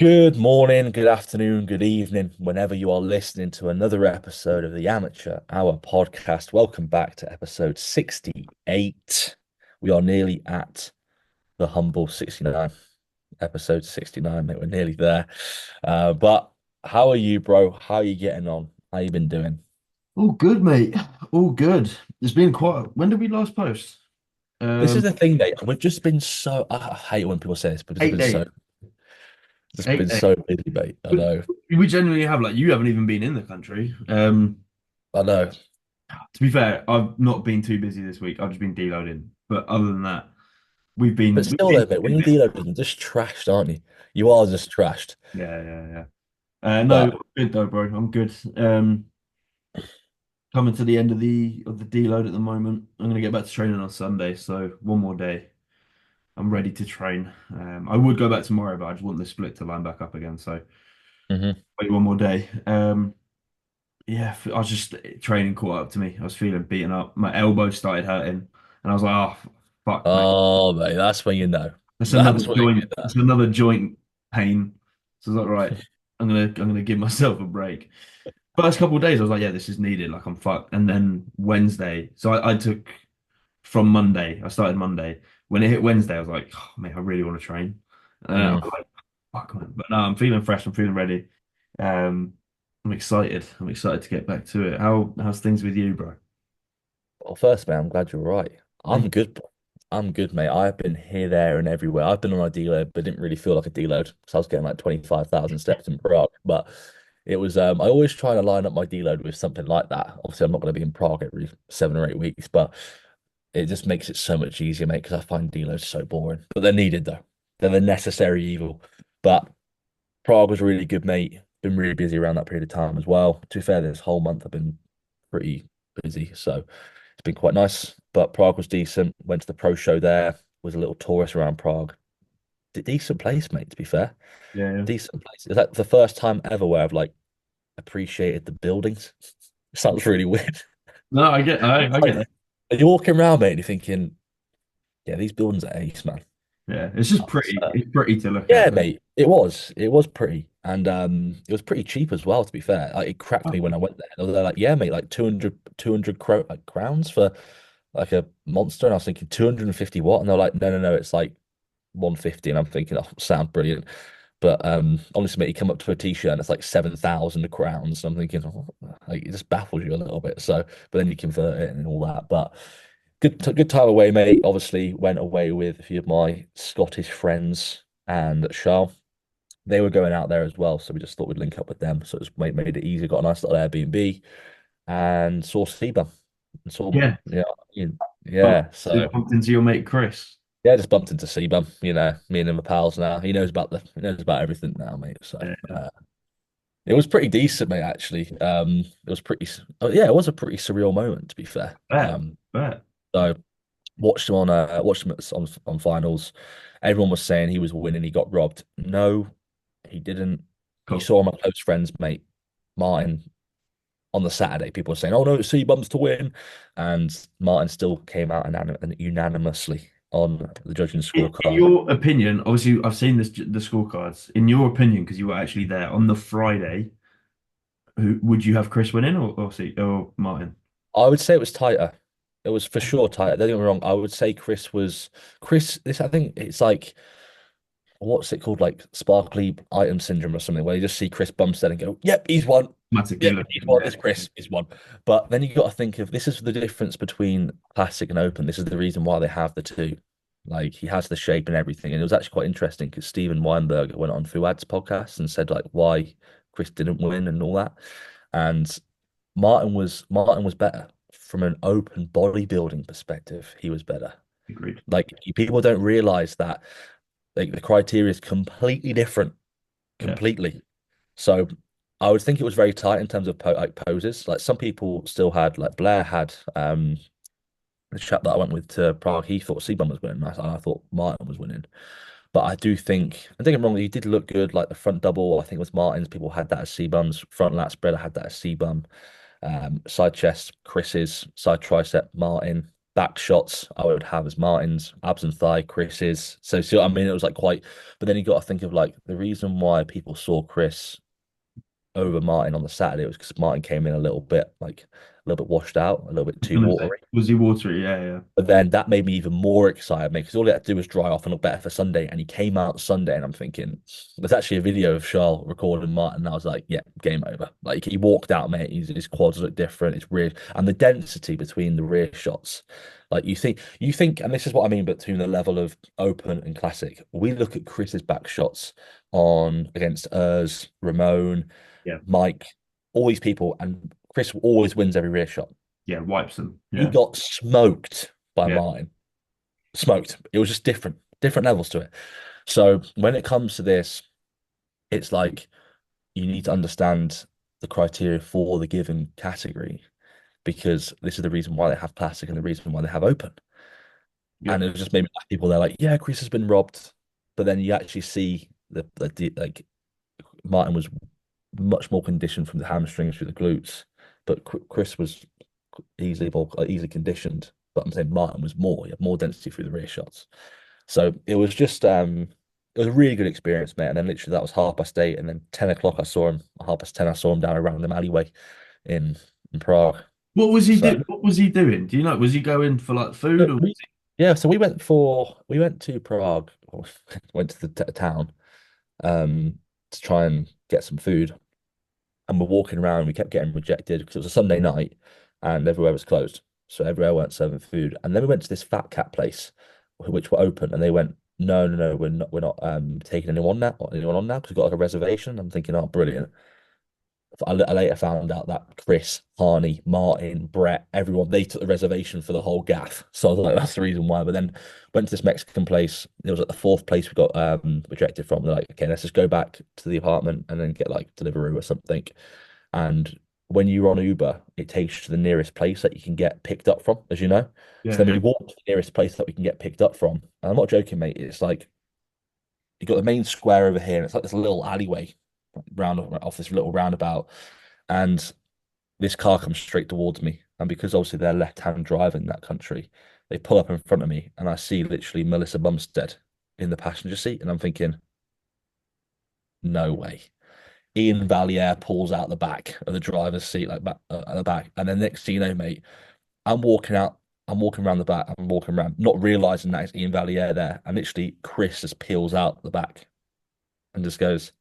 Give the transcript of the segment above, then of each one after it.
Good morning, good afternoon, good evening, whenever you are listening to another episode of the Amateur Hour podcast. Welcome back to episode 68. We are nearly at the humble 69, episode 69, mate. We're nearly there. But how are you, bro? How are you getting on? How you been doing? All good, mate. All good. It's been quite. When did we last post? This is Um, the thing, mate. We've just been so, I hate when people say this, but it's eight been so, days. just been 8 days. so busy, mate. I But know. we genuinely have like you haven't even been in the country. I know. To be fair, I've not been too busy this week. I've just been deloading. But other than that, we've But been we've still been though, mate, when you deal with them, just trashed, aren't you? You are just trashed. yeah, yeah, yeah. No, But good though, bro. I'm good. Coming to the end of the deload at the moment. I'm gonna get back to training on Sunday, so one more day. I'm ready to train. I would go back tomorrow, but I just want the split to line back up again. So mhm. wait one more day. Yeah, I was just training caught up to me. I was feeling beaten up. My elbow started hurting, and I was like, "Oh, fuck, mate. Oh, mate, that's when you know. That's another That's when you joint. know. That's another joint pain." So I was like, "Right, I'm gonna give myself a break." First couple of days, I was like, "Yeah, this is needed. Like I'm fucked." And then Wednesday, so I took from Monday. I started Monday. When it hit Wednesday, I was like, "Oh, mate, I really want to train." I Mm. was like, "Fuck, man." But no, I'm feeling fresh. I'm feeling ready. Um, I'm excited. I'm excited to get back to it. How's things with you, bro? Well, first, mate, I'm glad you're right. I'm Thank good, bro. I'm good, mate. I've been here, there, and everywhere. I've been on a deload, but didn't really feel like a deload because I was getting like 25,000 steps in Prague. But it was, I always try to line up my deload with something like that. Obviously, I'm not going to be in Prague every 7 or 8 weeks, but it just makes it so much easier, mate, because I find deloads so boring. But they're needed, though. They're the necessary evil. But Prague was really good, mate. Been really busy around that period of time as well. To be fair, this whole month I've been pretty busy, so it's been quite nice. But Prague was decent. Went to the pro show there. Was a little tourist around Prague. Decent place, mate. To be fair, Yeah, yeah. decent place. It's like the first time ever where I've like appreciated the buildings. Sounds really weird. No, I get Like that. you're walking around, mate, and you're thinking, yeah, these buildings are ace, man. Yeah, it's just pretty. So, It's pretty to look yeah, at. mate, it was. It was pretty. And it was pretty cheap as well, to be fair. Like, it cracked Oh, me when I went there. They're like, yeah, mate, like 200 like crowns for like a monster. And I was thinking 250 what? And they're like, no, no, no, it's like 150. And I'm thinking, oh, sounds brilliant. But honestly, mate, you come up to a t-shirt and it's like 7,000 crowns. And I'm thinking, oh, like it just baffles you a little bit. So, but then you convert it and all that. But good time away, mate. Obviously, went away with a few of my Scottish friends and Charles. They were going out there as well, so we just thought we'd link up with them. So it just made it easy. Got a nice little Airbnb and saw Cbum. And saw, yeah. yeah, Bump, yeah. So just bumped into your mate Chris. yeah, just bumped into Cbum. Me and him are pals now. He knows about everything now, mate. So Yeah, it was pretty decent, mate. Actually, it was pretty. Oh, yeah, it was a pretty surreal moment, to be fair. bet, bet. So watched him on finals. Everyone was saying he was winning. He got robbed. No, he didn't. You Cool. saw my close friends, mate, Martin, on the Saturday. People were saying, "Oh no, it's Bums to win," and Martin still came out and unanimously on the judging In scorecard. your opinion, obviously, I've seen the scorecards. In your opinion, because you were actually there on the Friday, who would you have Chris winning or Martin? I would say it was tighter. It was for sure tighter. Don't get me wrong. I would say Chris. This I think it's like what's it called, like sparkly item syndrome or something, where you just see Chris Bumstead and go, "Yep, he's won. Automatically Yep, look. he's won. Yeah, It's Chris. He's won." But then you got to think of this is the difference between classic and open. This is the reason why they have the two. Like he has the shape and everything, and it was actually quite interesting because Steven Weinberger went on Fuad's podcast and said like why Chris didn't win and all that, and Martin was better from an open bodybuilding perspective. He was better. agreed. Like people don't realize that like the criteria is completely different, Yeah. completely. So I would think it was very tight in terms of like poses. Like some people still had like Blair had the chap that I went with to Prague. He thought Seaborn was winning. I thought Martin was winning. But I do think I think I'm wrong. He did look good. Like the front double, I think it was Martin's. People had that as C-bums. Front lat spread, I had that as C-bum. Side chest, Chris's. Side tricep, Martin. back shots I would have as Martin's, abs and thigh, Chris's. So I mean, it was like quite. But then you got to think of like the reason why people saw Chris over Martin on the Saturday was because Martin came in a little bit like a little bit washed out, a little bit too Gonna say, watery. was he watery? Yeah, yeah. But then that made me even more excited, mate, because all he had to do was dry off and look better for Sunday. And he came out Sunday, and I'm thinking, there's actually a video of Charles recording Martin. And I was like, yeah, game over. Like he walked out, mate. His quads look different. It's weird, and the density between the rear shots, like you think, and this is what I mean between the level of open and classic. We look at Chris's back shots on against Ramon, Yeah. Mike, all these people, and Chris always wins every rear shot. Yeah, wipes them. He Yeah. got smoked by Yeah. Martin. Smoked. It was just different levels to it. So when it comes to this, it's like you need to understand the criteria for the given category because this is the reason why they have classic and the reason why they have open. Yep. And it just made me laugh. People they're like, yeah, Chris has been robbed, but then you actually see like Martin was much more conditioned from the hamstrings through the glutes, but Chris was easily conditioned. But I'm saying Martin was more, he had more density through the rear shots. So it was a really good experience, mate. And then literally that was 8:30, and then 10 o'clock I saw him. 10:30 I saw him down a random alleyway in in Prague. What was he So do? What was he doing? Do you know? Was he going for like food so or was we, yeah, so we went to Prague, or went to the town to try and get some food. And we're walking around, we kept getting rejected because it was a Sunday night and everywhere was closed. So everywhere weren't serving food. And then we went to this fat cat place, which were open, and they went, no, no, no, we're not taking anyone on now because we've got like a reservation. I'm thinking, oh, brilliant. I later found out that Chris, Harney, Martin, Brett, everyone, they took the reservation for the whole gaff. So I was like, that's the reason why. But then went to this Mexican place. It was like the fourth place we got rejected from. They're like, okay, let's just go back to the apartment and then get like Deliveroo or something. And when you're on Uber, it takes you to the nearest place that you can get picked up from, as you know. So yeah, then yeah. we walked to the nearest place that we can get picked up from. And I'm not joking, mate. It's like you got the main square over here, and it's like this little alleyway round off this little roundabout. And this car comes straight towards me. And because obviously they're left-hand driver in that country, they pull up in front of me and I see literally Melissa Bumstead in the passenger seat. And I'm thinking, no way. Ian Valier pulls out the back of the driver's seat, like back at the back. And then next thing you know, mate, I'm walking out, I'm walking around the back, I'm walking around, not realizing that it's Ian Valier there. And literally Chris just peels out the back and just goes,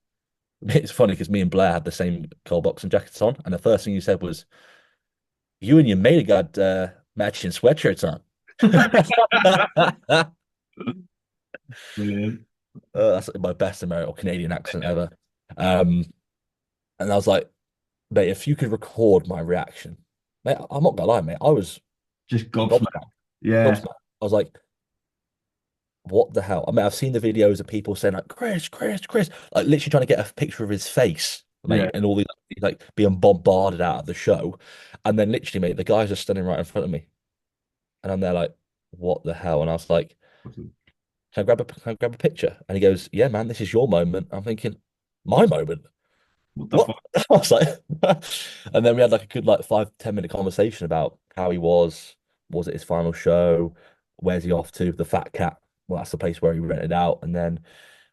it's funny because me and Blair had the same cold boxing jackets on. And the first thing he said was, you and your mate got matching sweatshirts on. Brilliant. That's my best American or Canadian accent ever. Um, and I was like, mate, if you could record my reaction, mate, I'm not gonna lie, mate, I was Just gobsmacked. gobsmacked, Yeah. gobsmacked. I was like, what the hell? I mean, I've seen the videos of people saying like, Chris, like literally trying to get a picture of his face, Yeah. mate, and all these like being bombarded out of the show. And then literally, mate, the guy's just standing right in front of me. And I'm there like, what the hell? And I was like, can I grab a picture? And he goes, yeah, man, this is your moment. I'm thinking, my moment? What the What? fuck? I was like, and then we had like a good like 5-10 minute conversation about how he was it his final show? Where's he off to? The Fat Cat. Well, that's the place where he rented out, and then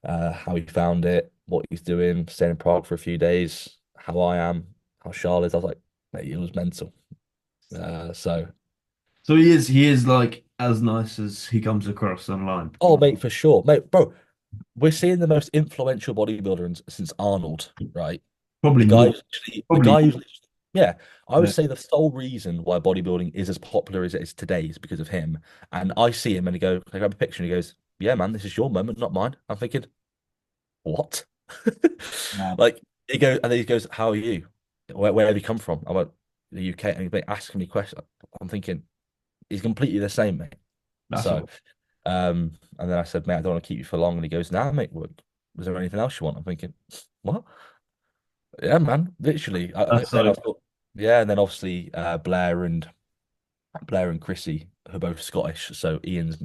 how he found it, what he's doing, staying in Prague for a few days, how I am, how Charlotte is. I was like, mate, it was mental. So So he is like as nice as he comes across online. oh mate, for sure. Mate, bro, we're seeing the most influential bodybuilder since Arnold, right? The Probably guy more. who's the Probably guy more. who's yeah, I would Yeah. say the sole reason why bodybuilding is as popular as it is today is because of him. And I see him and he go, I grab a picture and he goes, yeah, man, this is your moment, not mine. I'm thinking, what? Mad. Like he goes, and then he goes, how are you? Where have you come from? I went, the UK, and he's like asking me questions. I'm thinking, he's completely the same, mate. That's So, all. and then I said, mate, I don't want to keep you for long. And he goes, nah, mate, was there anything else you want? I'm thinking, what? Yeah, man, literally. That's Then I so. thought, yeah, and then obviously Blair and Chrissy, who are both Scottish. So Ian's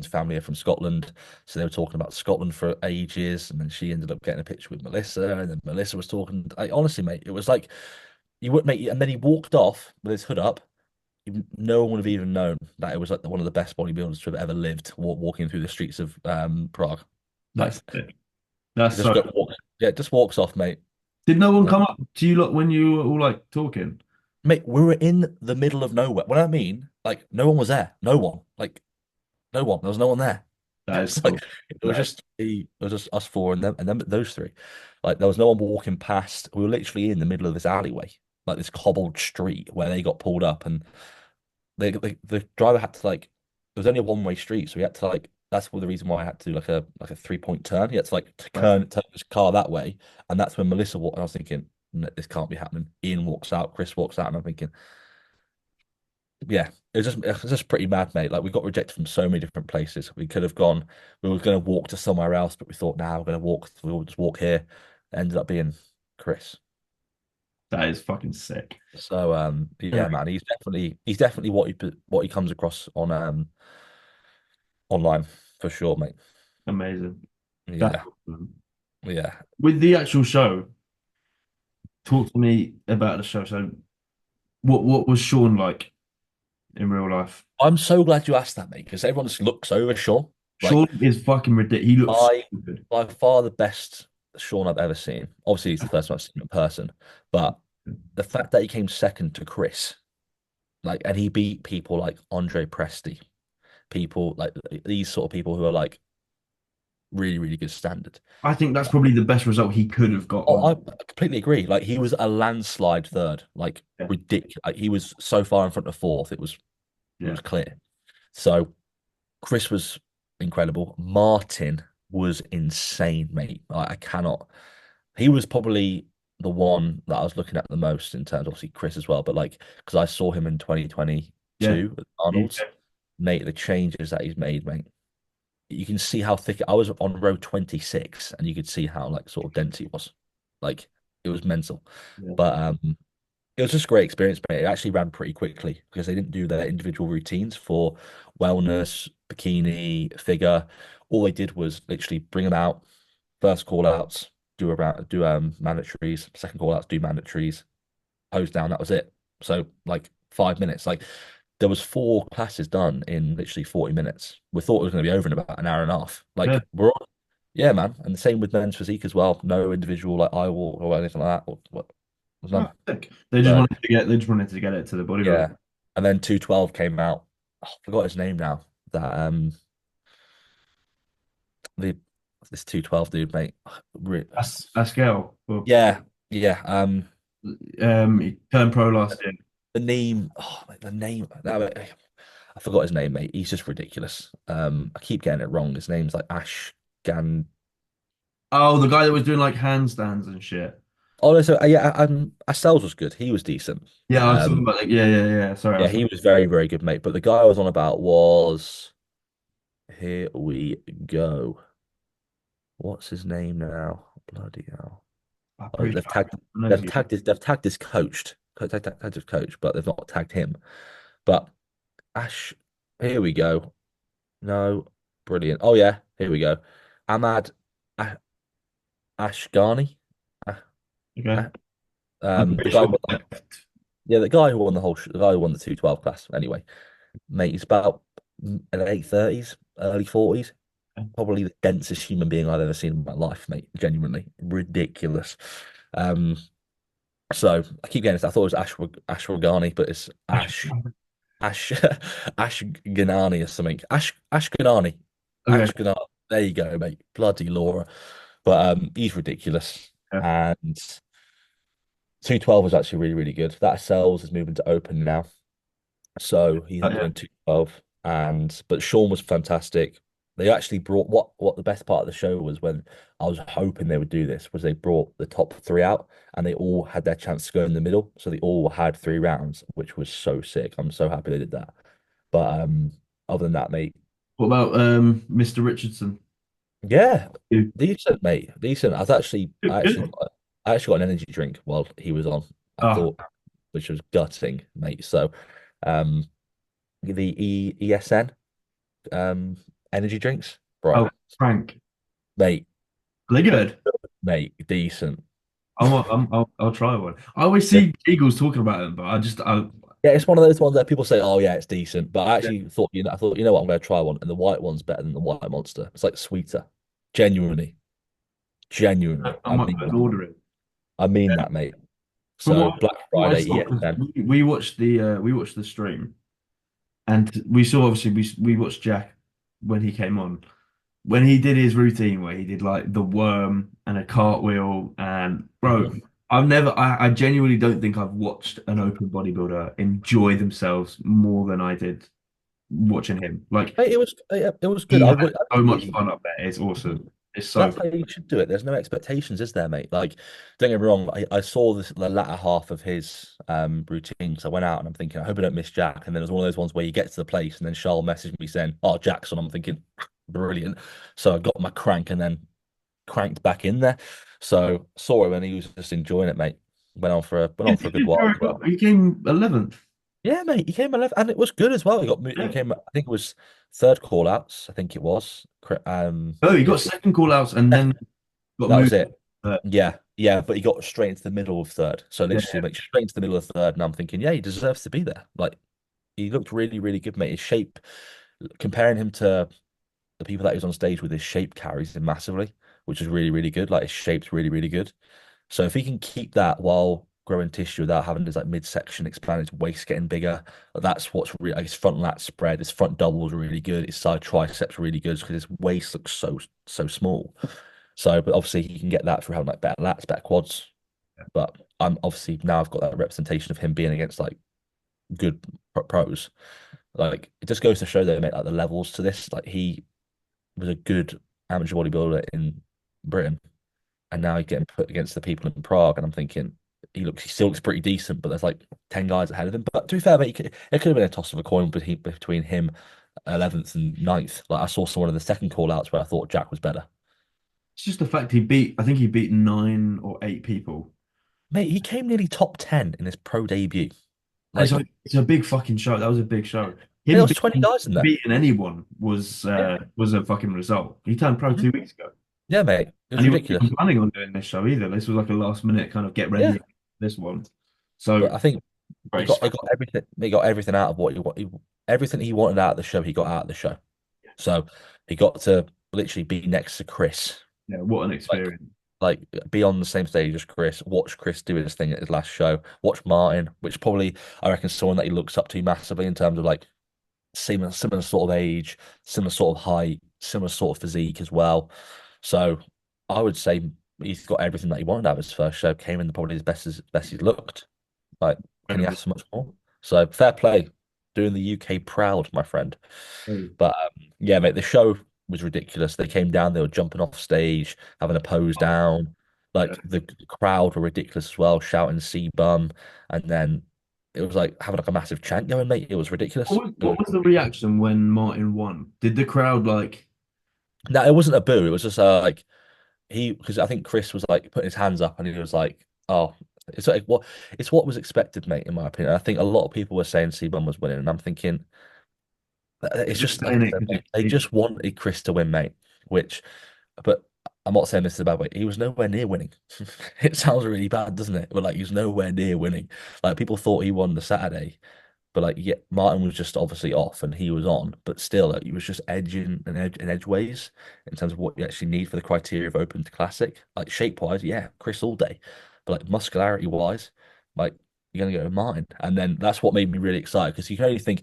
family are from Scotland. So they were talking about Scotland for ages, and then she ended up getting a picture with Melissa, and then Melissa was talking. Honestly, mate, it was like you would make, and then he walked off with his hood up, no one would have even known that it was like one of the best bodybuilders to have ever lived walking through the streets of Prague. Like That's sick. That's it so. just got walks, yeah, it just walks off, mate. Did no one Like, come up to you lot when you were all like talking? mate, we were in the middle of nowhere. What I mean, like, no one was there. No one. Like, no one. There was no one there. That is It's like cool. That is, it was just us four and then those three. Like there was no one walking past. We were literally in the middle of this alleyway, like this cobbled street where they got pulled up, and the driver had to like. It was only a one-way street, so he had to like. That's the reason why I had to do like a three-point turn. He had to like to turn his car that way, and that's when Melissa walked. And I was thinking, "No, this can't be happening." Ian walks out, Chris walks out, and I'm thinking, yeah, it was just pretty mad, mate. Like we got rejected from so many different places. We could have gone. We were going to walk to somewhere else, but we thought, now we're going to walk. We'll just walk here. Ended up being Chris. that is fucking sick. So Yeah, yeah, man, he's definitely what he comes across on online for sure, mate. amazing. That's Yeah, awesome. yeah. With the actual show, talk to me about the show. So, what was Sean like in real life? I'm so glad you asked that, mate, because everyone just looks over Sean. Like Sean is fucking ridiculous. He looks I, so good. by far the best Sean I've ever seen. Obviously, he's the first one I've seen in person, but the fact that he came second to Chris, like, and he beat people like Andre Presti, people like these sort of people who are like really, really good standard. I think that's probably the best result he could have got Oh, on. I completely agree. Like he was a landslide third, like Yeah, ridiculous. Like, he was so far in front of fourth, it yeah. was clear. So Chris was incredible. Martin was insane, mate. I cannot. He was probably the one that I was looking at the most in terms, obviously Chris as well, but like because I saw him in Yeah. 2022 at Yeah. Arnold's, mate. The changes that he's made, mate. You can see how thick. I was on row 26, and you could see how like sort of dense he was. Like it was mental, Yeah. but it was just a great experience, mate. It actually ran pretty quickly because they didn't do their individual routines for wellness, bikini, figure. All they did was literally bring them out, first call outs, do mandatories, second call outs, do mandatories, hose down, that was it. So like 5 minutes. Like there was four classes done in literally 40 minutes. We thought it was going to be over in about an hour and a half. Yeah. Like we're on, yeah, man. And the same with men's physique as well. No individual like eye walk or anything like that. What was Oh, none. sick. So They just wanted to get it to the bodybuilder. yeah. And then 212 came out. Oh, I forgot his name now. That the this 212 dude, mate. Askel. Well, Yeah, yeah. he turned pro last year. The name, oh, mate, the name. No, I forgot his name, mate. He's just ridiculous. I keep getting it wrong. His name's like Ash Gan. Oh, the guy that was doing like handstands and shit. Oh, no, so yeah, Astell's was good. He was decent. Yeah, I was talking about like, yeah, yeah, yeah. Sorry, I Yeah, was he talking. was very, very good, mate. But the guy I was on about was, here we go. What's his name now? Bloody hell! I'm Oh, pretty sure I know who. they've tagged his tagged his coach, but they've not tagged him. But Ash, here we go. No, brilliant. Oh yeah, here we go. Ahmad A- Ashgani. Ah, Okay, ah, I'm the pretty guy, sure. yeah, the guy who won the guy who won the 212 class. Anyway, mate, he's about late 30s, early 40s. Probably the densest human being I've ever seen in my life, mate. Genuinely ridiculous. Um, so I keep getting this. I thought it was Ashwagani, but it's Ash Ash Ganani or something. Ash Ganani. Okay, Ash Ganani. There you go, mate. Bloody Laura. But he's ridiculous. yeah, And 212 was actually really, really good. That sells is moving to open now. So he's not yeah. doing 212. But Sean was fantastic. They actually brought what the best part of the show was when I was hoping they would do this was they brought the top three out and they all had their chance to go in the middle. So they all had 3 rounds, which was so sick. I'm so happy they did that. But other than that, mate, What about Mr. Richardson? yeah, Who- decent, mate. Decent. who- who- I actually got an energy drink while he was on. I Oh, thought, which was gutting, mate. So, um, the ESN um energy drinks, bro, oh, Frank. mate, Are they good? mate, decent. I'll try one. I always Yeah, see Eagles talking about them, but I Yeah, it's one of those ones that people say, "Oh yeah, it's decent," but I Yeah, actually thought, I thought, you know what, I'm going to try one, and the white one's better than the white monster. It's like sweeter, genuinely, genuinely. I might put an order in. I mean that, mate. From So Black what I Friday, saw, 'cause ES10. we watched the stream, and we saw obviously we watched Jack when he came on. When he did his routine where he did like the worm and a cartwheel and bro, Mhm. I genuinely don't think I've watched an open bodybuilder enjoy themselves more than I did watching him. Like Mate, it was good. he I had would, so much I, fun up there. It's awesome. It's so That's how fun. you should do it. There's no expectations, is there, mate? Like, don't get me wrong. I saw the latter half of his routine. So I went out and I'm thinking, I hope I don't miss Jack. And then there's one of those ones where you get to the place and then Charles messaged me saying, "Oh, Jackson." I'm thinking, brilliant. So I got my crank and then cranked back in there. So saw him and he was just enjoying it, mate. Went on for a He good did while very as well. well. He came 11th. Yeah, mate. He came 11th and it was good as well. He Yeah. came. I think it was third call outs. I think it was. Oh, he Yeah, got second call outs and then got that was moved. it. Uh, Yeah, yeah, but he got straight into the middle of third. So yeah, literally, like straight into the middle of third, and I'm thinking, yeah, he deserves to be there. Like he looked really, really good, mate. His shape, comparing him to the people that he was on stage with, his shape carries him massively, which is really, really good. Like his shape's really, really good. So if he can keep that while growing tissue without having his like midsection expand, his waist getting bigger, that's what's really like his front lat spread, his front doubles are really good, his side triceps really good because his waist looks so small. So, but obviously he can get that through having like better lats, better quads. But I'm obviously now I've got that representation of him being against like good pros. Like it just goes to show that mate, like the levels to this. Like he was a good amateur bodybuilder in Britain, and now he's getting put against the people in Prague, and I'm thinking he still looks pretty decent, but there's like 10 guys ahead of him. But to be fair, mate, it could have been a toss of a coin between him 11th and ninth. Like I saw someone in the second call outs where I thought Jack was better. it's just the fact I think he beat 9 or 8 people. Mate, he came nearly top 10 in his pro debut. It's Like like it's a big fucking show. That was a big show. there Him was 20 guys in there. beating anyone Yeah. was a fucking result. He turned pro Mhm. 2 weeks ago, Yeah, mate. It and was he wasn't ridiculous. even planning on doing this show either. This was like a last minute kind of get Yeah. ready this one. So But I think he very got he special. got everything he got everything out of what everything he wanted out of the show, he got out of the show. So he got to literally be next to Chris. Yeah, what an Like experience. like be on the same stage as Chris, watch Chris do his thing at his last show, watch Martin, which probably I reckon someone that he looks up to massively in terms of like similar sort of age, similar sort of height, similar sort of physique as well. So I would say he's got everything that he wanted out of his first show, came in probably as best he's looked. Like, can you Incredible. ask for much more? So fair play, doing the UK proud, my friend. But yeah, mate, the show was ridiculous. They came down, they were jumping off stage, having a pose down. Yeah. Like the crowd were ridiculous as well, shouting "Cbum," and then it was like having like a massive chant going, mate. It was ridiculous. What was the reaction when Martin won? Did the crowd like No, it wasn't a boo. It was just like because I think Chris was like putting his hands up and he was like, "Oh, it's what was expected, mate." In my opinion, I think a lot of people were saying Cbum was winning, and I'm thinking it's just just like saying I it said, because mate, they just wanted Chris to win, mate. Which, but I'm not saying this is a bad way. He was nowhere near winning. It sounds really bad, doesn't it? But like he was nowhere near winning. Like people thought he won the Saturday, but like, yeah, Martin was just obviously off and he was on, but still, like, he was just edging and edgeways in terms of what you actually need for the criteria of Open to Classic. Like shape wise, yeah, Chris all day, but like muscularity wise, like you're gonna go to Martin, and then that's what made me really excited because you can only think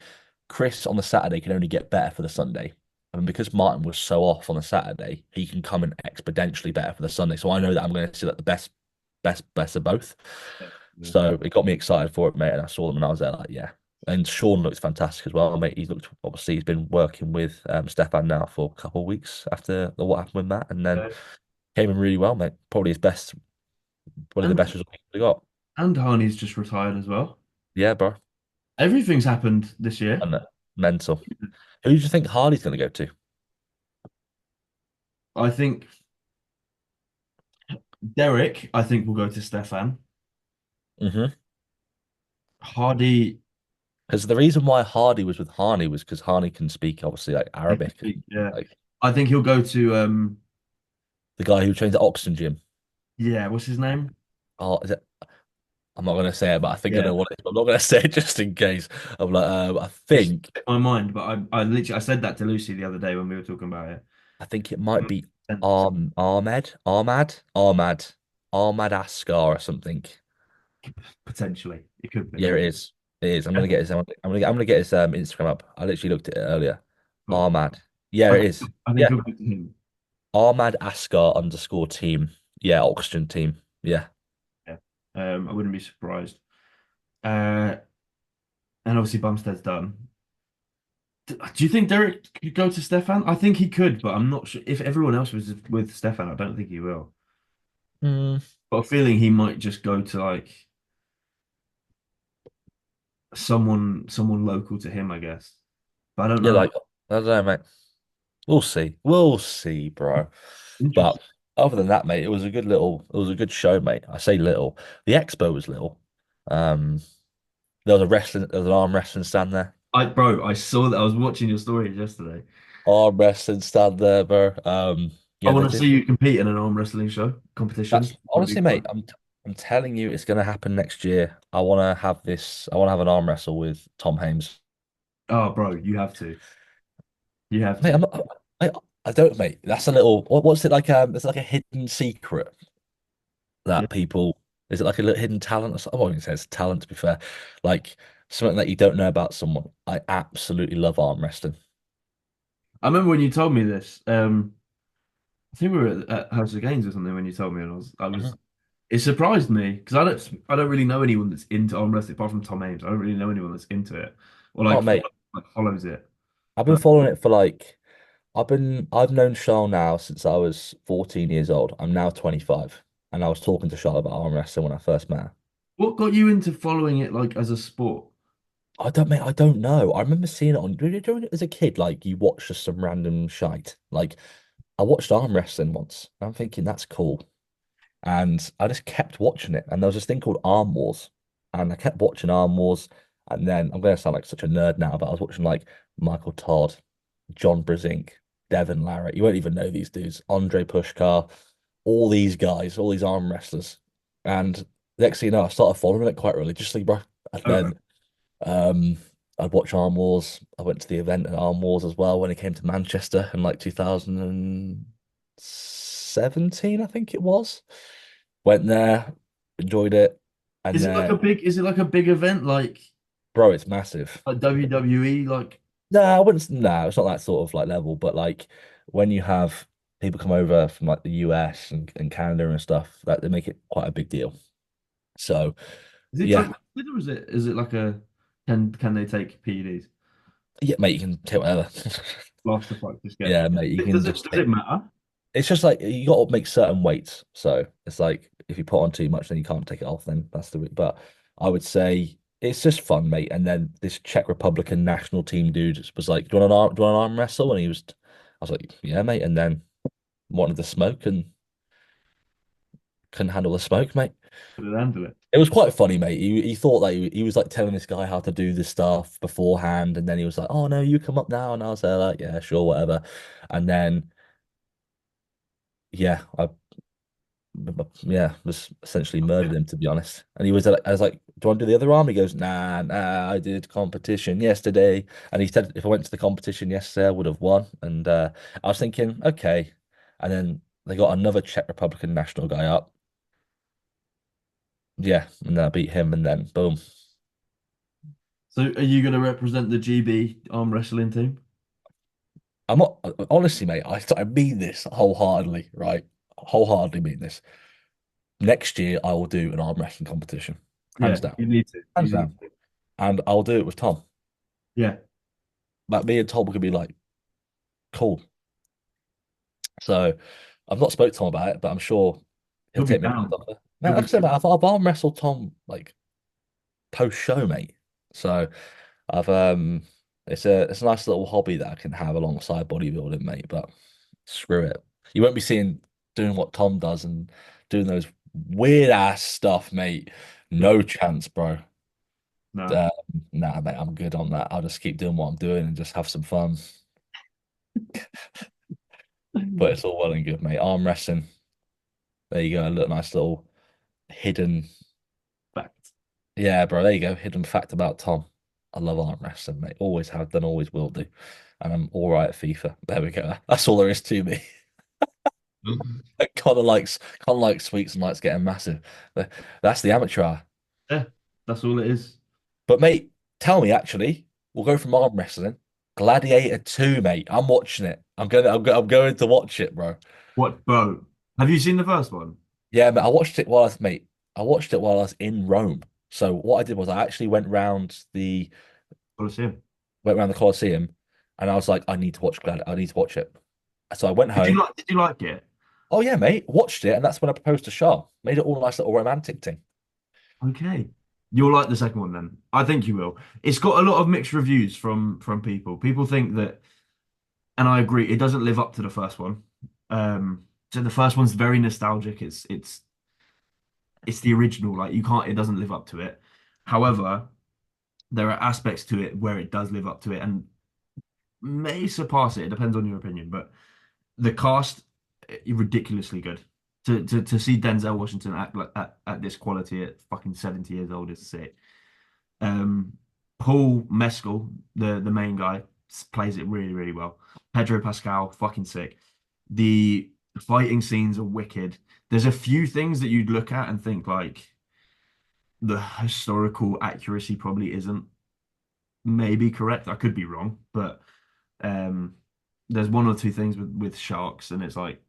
Chris on the Saturday can only get better for the Sunday. And because Martin was so off on the Saturday, he can come in exponentially better for the Sunday. So I know that I'm going to see like the best of both. yeah. So it got me excited for it, mate. And I saw them and I was there like, yeah. And Sean looks fantastic as well, mate. He's been working with Stefan now for a couple of weeks after what happened with Matt, and then Yeah. came in really well, mate. Probably the And best result we got. Harney's just retired as well. Yeah, bro. Everything's happened this year. And mental. Who do you think Harley's going to go to? I think Derek, I think will go to Stefan. Hardy, Because the reason why Hardy was with Harney was because Harney can speak obviously like Arabic and yeah. like I think he'll go to the guy who trains at Oxygen Gym. yeah, what's his name? Oh, is it I'm not gonna say it, but I think I Yeah. know what it is. But I'm not gonna say it just in case. I'm like, I It's think in my mind, but I literally I said that to Lucy the other day when we were talking about it. it might be Sense. Ahmad Asghar or something. Potentially, it could be. Yeah, it is. It is. I'm Yeah. gonna get his. I'm gonna get his Instagram up. I literally looked at it earlier. Cool. Ahmad. Yeah, I it think, is. I think Yeah, it could be to him. Ahmad Asghar underscore team. Yeah, Oxygen team. Yeah. Yeah. I wouldn't be surprised. Uh, and obviously Bumstead's done. Do you think Derek could go to Stefan? I think he could, but I'm not sure if everyone else was with Stefan. I don't think he will. Mm, Got a feeling he might just go to like someone local to him, I guess. But I don't yeah, know. like I don't know, mate. We'll see. We'll see, bro. But Interesting. other than that, mate, it was a good show, mate. I say little. The expo was little. Um, there was an arm wrestling stand there. I saw that. I was watching your stories yesterday. Arm wrestling stand there, bro. I Yeah, they want to did. see you compete in an arm wrestling show competition. That's Want to be honestly, mate. fun. I'm telling you, it's gonna happen next year. I want to have this. I want to have an arm wrestle with Tom Hames. Oh, bro, you have to. You have Mate, to. I, I don't, mate. That's a little. What's it like? It's like a hidden secret Yeah. that people. Is it like a little hidden talent or something? I wouldn't say it's talent, to be fair. Like something that you don't know about someone. I absolutely love arm wrestling. I remember when you told me this. I think we were at House of Games or something when you told me, and Mhm. it surprised me because I don't really know anyone that's into arm wrestling apart from Tom Ames. I don't really know anyone that's into it or Oh, mate, like follows it. I've been But following it for like. I've known Charles now since I was 14 years old. I'm now 25, and I was talking to Charles about arm wrestling when I first met her. what got you into following it like as a sport? I don't know. I remember seeing it on, as a kid, like you watch just some random shite. Like I watched arm wrestling once. And I'm thinking that's cool. And I just kept watching it. And there was this thing called Arm Wars. And I kept watching Arm Wars. And then I'm going to sound like such a nerd now, but I was watching like Michael Todd, John Brezink, Devin Larratt. You won't even know these dudes. Andre Pushkar, all these guys, all these arm wrestlers. And next thing you know, I started following it quite religiously, bro. And Okay. then um, I'd watch Arm Wars. I went to the event at Arm Wars as well when it came to Manchester in like 2017, I think it was. Went there, enjoyed it, and then, Is it like a big event bro, it's massive. like WWE? Like, No, I wouldn't. No, it's not that sort of like level, but like when you have people come over from like the US and Canada and stuff, that they make it quite a big deal. So is it drug yeah, related or is it like a can they take PEDs? yeah, mate, you can take whatever. Last the fight just get. Yeah, mate, you can just Does take. it matter? It's just like you got to make certain weights. So it's like if you put on too much, then you can't take it off. Then that's the. But I would say it's just fun, mate. And then this Czech Republican national team dude was like, do you want an arm wrestle?" And I was like, "Yeah, mate." And then wanted the smoke and couldn't handle the smoke, mate. Could it handle it? It was quite funny, mate. He thought that he was like telling this guy how to do this stuff beforehand, and then he was like, "Oh no, you come up now," and I was there like, "Yeah, sure, whatever." And then yeah, was essentially murdered him to be honest. And I was like, "Do you want to do the other arm?" He goes, nah, I did competition yesterday. And he said if I went to the competition yesterday, I would have won. And I was thinking, okay. And then they got another Czech Republican national guy up. Yeah, and then I beat him, and then boom. So are you going to represent the GB arm wrestling team? I'm not honestly, mate. I mean this wholeheartedly, right? Wholeheartedly mean this. Next year, I will do an arm wrestling competition, Yeah, hands down, you need to. You hands need down, to. and I'll do it with Tom. Yeah, Like me and Tom could be like, cool. So I've not spoke to Tom about it, but I'm sure he'll he'll be take me up on down. the offer. Man, He'll like be I said, mate, I've arm wrestled Tom like post show, mate. So I've it's a nice little hobby that I can have alongside bodybuilding, mate. But screw it. You won't be seeing doing what Tom does and doing those weird ass stuff, mate. no, No chance, bro. no. Um, nah, mate, I'm good on that. I'll just keep doing what I'm doing and just have some fun. But it's all well and good, mate. Arm wrestling. There you go. A little nice little hidden Fact. Yeah, bro, there you go. Hidden fact about Tom. I love arm wrestling, mate. Always have done, always will do. And I'm all right at FIFA. There we go. That's all there is to me. Kind of likes sweets and likes getting massive. That's the amateur. Yeah, that's all it is. But mate, tell me actually, we'll go from arm wrestling. Gladiator 2, mate. I'm watching it. I'm going to watch it, bro. What, bro? Have you seen the first one? Yeah, mate. I watched it while I was in Rome. So what I did was I actually Colosseum. went around the Colosseum, and I was like, I need to watch it. So I went home. Did you like it? Oh yeah, mate, watched it, and that's when I proposed to Shah. Made it all a nice little romantic thing. Okay. You'll like the second one then. I think you will. It's got a lot of mixed reviews from people. People think that, and I agree, it doesn't live up to the first one. So the first one's very nostalgic. It's the original. Like you can't, it doesn't live up to it. However, there are aspects to it where it does live up to it and may surpass it. It depends on your opinion, but the cast ridiculously good. To see Denzel Washington act like at this quality at fucking 70 years old is sick. Um, Paul Mescal, the main guy, plays it really, really well. Pedro Pascal, fucking sick. The fighting scenes are wicked. There's a few things that you'd look at and think like the historical accuracy probably isn't maybe correct. I could be wrong, but um, there's one or two things with sharks, and it's like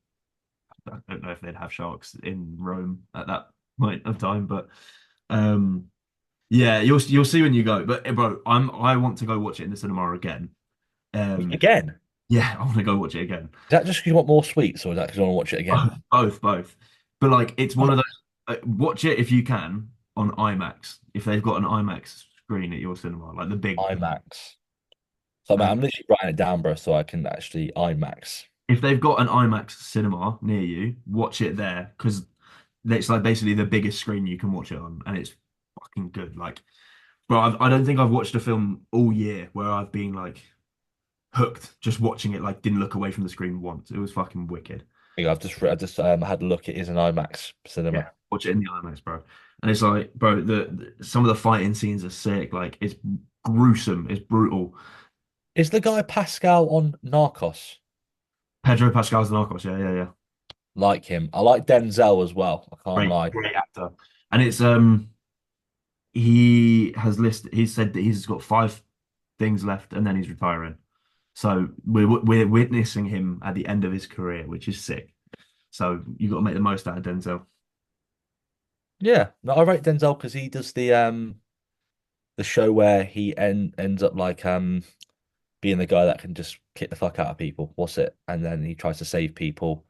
I don't know if they'd have sharks in Rome at that point of time, but um, yeah, you'll see when you go. But bro, I want to go watch it in the cinema again. Um, Again, is yeah, I want to go watch it again. that just because you want more sweets, or is that because you want to watch it again? Both. But like, it's one Oh, of those. Watch it if you can on IMAX. If they've got an IMAX screen at your cinema, like the big. IMAX. So man, Uh, I'm literally writing it down, bro, so I can actually IMAX. if they've got an IMAX cinema near you, watch it there because it's like basically the biggest screen you can watch it on, and it's fucking good. Like, bro, I don't think I've watched a film all year where I've been like hooked just watching it. Like, didn't look away from the screen once. It was fucking wicked. I just had a look. It is an IMAX Yeah, cinema. watch it in the IMAX, bro. And it's like, bro, some of the fighting scenes are sick. Like, it's gruesome. It's brutal. Is the guy Pascal on Narcos? Pedro Pascal's Narcos. Yeah, yeah, yeah. Like him. I like Denzel as well. I can't Great, lie. great actor. And it's he said that he's got five things left and then he's retiring. So we're witnessing him at the end of his career, which is sick. So you got to make the most out of Denzel. Yeah, no, I rate Denzel because he does the show where ends up like being the guy that can just kick the fuck out of people. What's it? And then he tries to save people.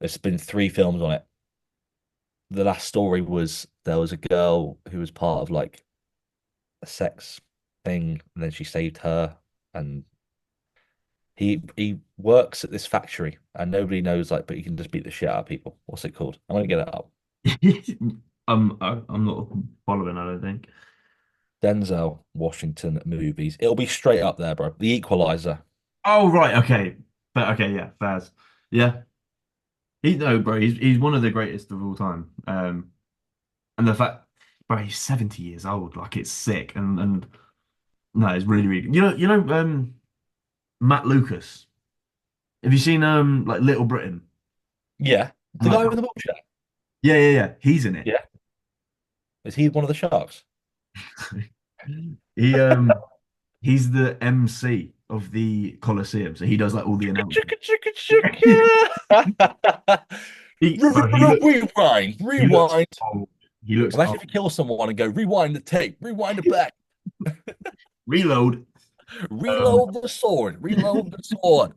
There's been three films on it. The last story was there was a girl who was part of like a sex thing, and then she saved her. And he works at this factory, and nobody knows like, but he can just beat the shit out of people. What's it called? I'm gonna get it up. I'm not following, I don't think. Denzel Washington movies. It'll be straight up there, bro. The Equalizer. Oh right, okay. But okay, yeah, Faz. Yeah. He no, bro, he's one of the greatest of all time. And the fact, bro, he's 70 years old, like it's sick. And no, it's really, really Matt Lucas. Have you seen like Little Britain? Yeah, And the like guy with the wheelchair. yeah, yeah, yeah. He's in it. Yeah, is he one of the sharks? He he's the MC of the Colosseum, so he does like all the Chicka, announcements. chicka, chicka. Bro, Rewind, he looks rewind. old. He looks Imagine old. if you kill someone and go rewind the tape, rewind it back, Reload. Um, reload the sword, reload the sword.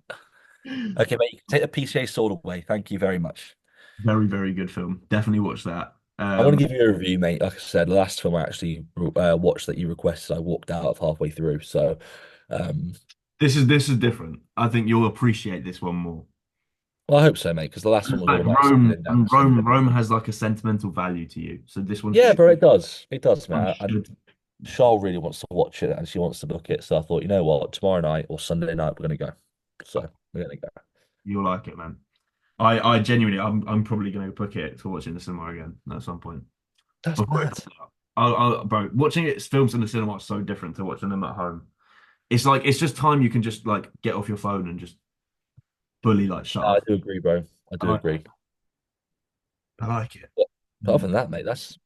Okay, mate, you can take the PCA sword away. Thank you very much. very, very good film. Definitely watch that. I want to give you a review, mate. Like I said, the last film I actually watched that you requested, I walked out of halfway through. So, um, This is different. I think you'll appreciate this one more. well, I hope so, mate, because the last one was Like all about settling down and stuff. Rome has like a sentimental value to you. So this Yeah, bro, it does. It does, one man. And should Charles really wants to watch it and she wants to book it. So I thought, you know what, tomorrow night or Sunday night we're gonna go. So we're gonna go. you'll like it, man. I genuinely I'm probably gonna book it to watch it in the cinema again at some point. That's Before it mad. comes out. Bro, watching it films in the cinema is so different to watching them at home. It's like it's just time you can just like get off your phone and just fully like shut I off. do agree, bro. I I do like, agree. I like it. But other Mm. than that, mate, that's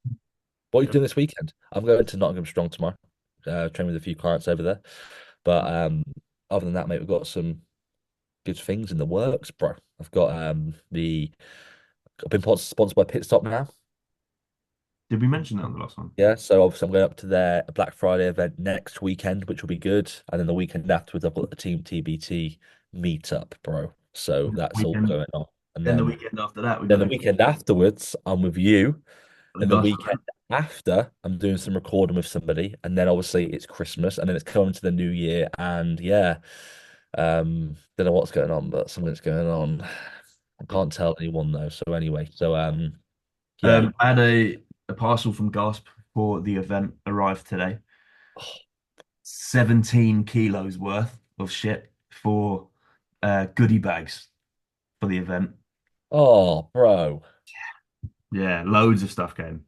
what are you doing this weekend? I'm going to Nottingham Strong tomorrow. Train with a few clients over there. But other than that, mate, we've got some good things in the works, bro. I've got the I've been sponsored by Pit Stop now. Did we mention that on the last one? Yeah, so obviously I'm going up to their Black Friday event next weekend, which will be good. And then the weekend afterwards, I've got the Team TBT meetup, bro. So that's all Weekend, going on. And then the weekend after that, we got then the weekend afterwards, I'm with you. the Then the Gus. weekend after, I'm doing some recording with somebody. And then obviously it's Christmas and then it's coming to the new year. And yeah, don't know what's going on, but something's going on. I can't tell anyone though. So anyway, so yeah. I had a parcel from Gasp for the event arrived today. 17 kilos worth of shit for goodie bags for the event. Oh, bro. Yeah, loads of stuff came.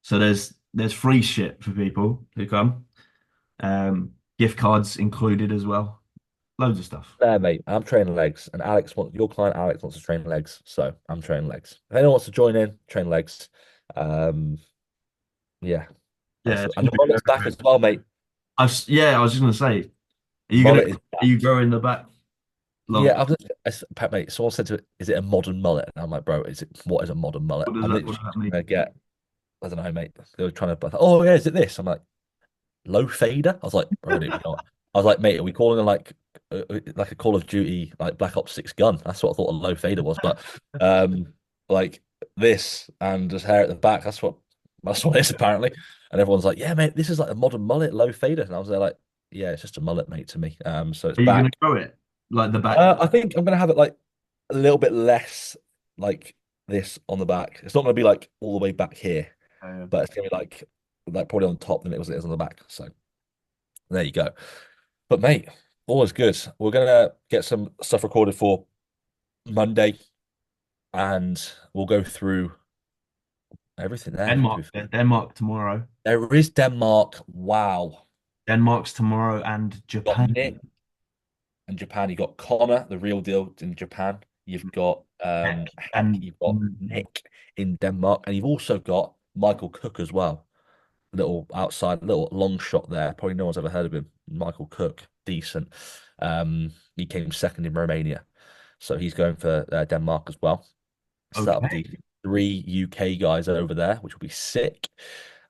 So there's free shit for people who come. Gift cards included as well. Loads of stuff. There, mate. I'm training legs, and your client Alex wants to train legs, so I'm training legs. If anyone wants to join in, train legs. Um, yeah, Yeah, it's and gonna the be mullet's very, back very. as well, mate. Yeah, I was just gonna say, Mullet is are you back. growing the back long? Yeah, Pat, mate. Someone said to it, "Is it a modern mullet?" And I'm like, "Bro, what is a modern mullet?" I'm What literally does that just mean? gonna get. I don't know, mate. They were trying to. Oh yeah, is it this? I'm like, low fader. I was like, bro, we not. I was like, mate, are we calling it like a Call of Duty like Black Ops 6 gun? That's what I thought a low fader was. But like this and just hair at the back, that's what it is apparently. And everyone's like, yeah, mate, this is like a modern mullet, low fader. And I was there like, yeah, it's just a mullet, mate, to me. So it's Are you gonna back. grow it like the back? I think I'm gonna have it like a little bit less like this on the back. It's not gonna be like all the way back here, but it's gonna be like probably on top than it is on the back. So there you go. But mate, all is good. We're gonna get some stuff recorded for Monday, and we'll go through everything there. Denmark tomorrow. There is Denmark. Wow. Denmark's tomorrow and Got Japan. Nick in Japan. You got Connor, the real deal in Japan. You've got Heck, Heck. and You've got Nick in Denmark, and you've also got Michael Cook as well. Little outside, little long shot there. Probably no one's ever heard of him. Michael Cook, decent. He came second in Romania, so he's going for Denmark as well. So that'll be okay. decent. Three UK guys over there, which will be sick.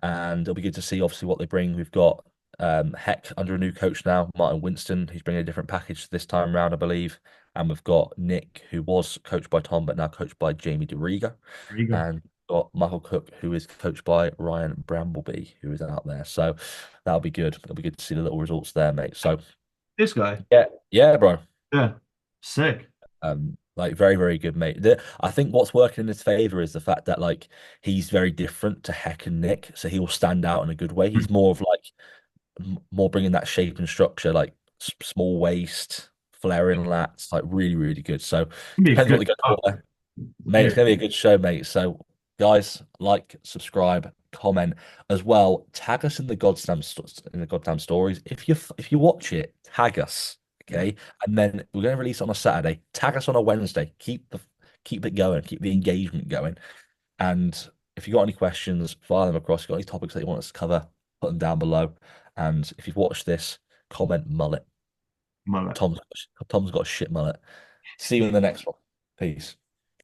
And it'll be good to see obviously what they bring. We've got Heck under a new coach now, Martin Winston, who's bringing a different package this time round, I believe. And we've got Nick, who was coached by Tom, but now coached by Jamie DeRiga. There you go. And got Michael Cook, who is coached by Ryan Brambleby, who is out there. So that'll be good. It'll be good to see the little results there, mate. So This guy. yeah, yeah, bro. Yeah. Sick. Like very, very good, mate. I think what's working in his favor is the fact that like he's very different to Heck and Nick, so he will stand out in a good way. He's more of like more bringing that shape and structure, like small waist, flaring lats, like really, really good. So It'd be a depends what good they go show. for, mate. Yeah. It's gonna be a good show, mate. So guys, like, subscribe, comment as well. Tag us in the goddamn stories. If you watch it, tag us, Yeah. okay? And then we're gonna release it on a Saturday. Tag us on a Wednesday. Keep it going. Keep the engagement going. And if you got any questions, fire them across. If you got any topics that you want us to cover, put them down below. And if you've watched this, comment mullet. Mullet. Tom's got a shit mullet. See you in the next one. Peace.